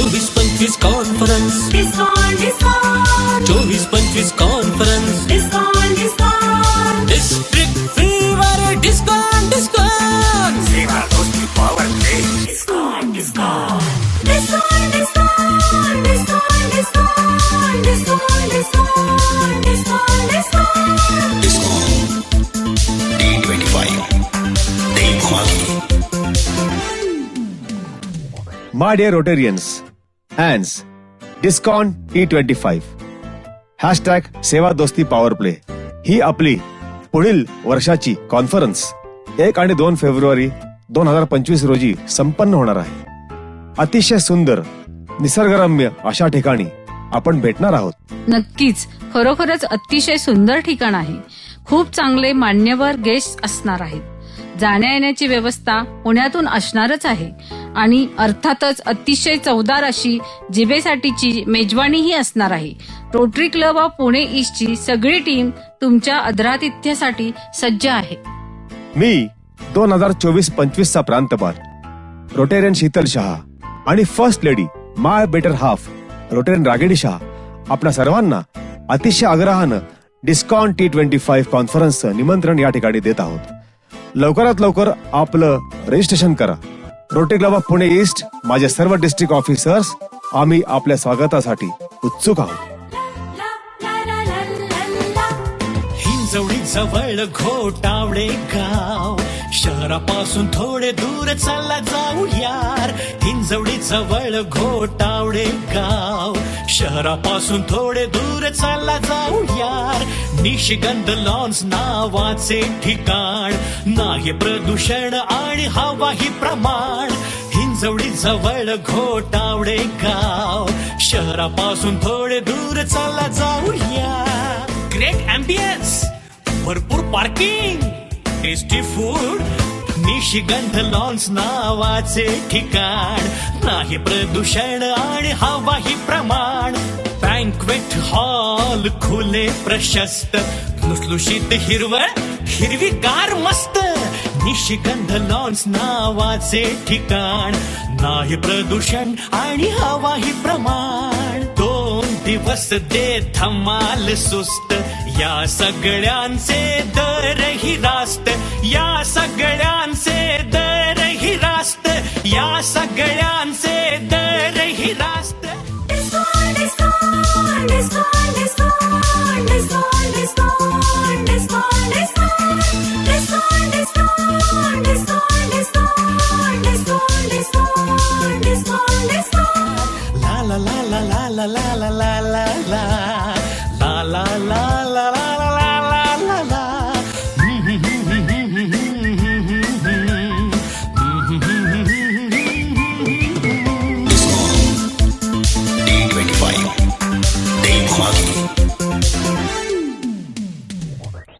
24-25 conference, 24-25 conference, district fever discount, सेवा दोस्ती power play discount D25 My dear Rotarians, hands, discount T25, hashtag सेवा दोस्ती power play ही आपली पुढील वर्षाची कॉन्फरन्स 1 आणि 2 फेब्रुवारी 2025 रोजी संपन्न होणार आहे. अतिशय सुंदर निसर्गरम्य अशा ठिकाणी आपण भेटणार आहोत. नक्कीच, खरोखरच अतिशय सुंदर ठिकाण आहे. खूप चांगले मान्यवर गेस्ट असणार आहेत. जाण्या येण्याची व्यवस्था पुण्यातून असणारच आहे आणि अर्थातच अतिशय चवदार अशी जिभेसाठीची मेजवानीही असणार आहे. रोटरी क्लब ऑफ पुणे ईस्टची सगळी टीम तुमच्या आदरातिथ्यासाठी सज्ज आहे. मी 2024-25 चा प्रांतपाल रोटेरियन शीतल शहा आणि फर्स्ट लेडी माय बेटर हाफ रोटेरियन रागिणी शहा आपल्या सर्वांना अतिशय आग्रहानं डिस्काउंट T25 कॉन्फरन्सचं निमंत्रण या ठिकाणी देत आहोत. लवकरात लवकर आपलं रजिस्ट्रेशन करा. Rotary club of Pune east माझे सर्व डिस्ट्रिक्ट ऑफिसर्स आम्ही आपल्या स्वागतासाठी उत्सुक आहोत. हिंजवडी जवळ घोटावडे गाव, शहरापासून थोडे दूर चला जाऊ यार. हिंजवडी जवळ घोटावडे गाव, शहरापासून थोडे दूर चला जाऊ यार. निशिगंध लॉन्स नावाचे ठिकाण, नाही प्रदूषण आणि हवाही प्रमाण. हिंजवडी जवळ घोटावडे गाव, शहरापासून थोडे दूर चला जाऊ यार. ग्रेट अँबियन्स, भरपूर पार्किंग, टेस्टी फूड, निशिगंध लॉन्स नावाचे ठिकाण, नाही प्रदूषण आणि हवाही प्रमाण. बँक्वेट हॉल खुले प्रशस्त, लुसलुशीत हिरवळ, हिरवीगार मस्त. निशिगंध लॉन्स नावाचे ठिकाण, नाही प्रदूषण आणि हवाही प्रमाण. 2 दिवस दे धमाल सुस्त, या सगळ्यांचे दरही रास्त, या सगळ्यांचे दरही रास्त, या सगळ्यांचे दरही रास्त. La la la la la la la la la la la.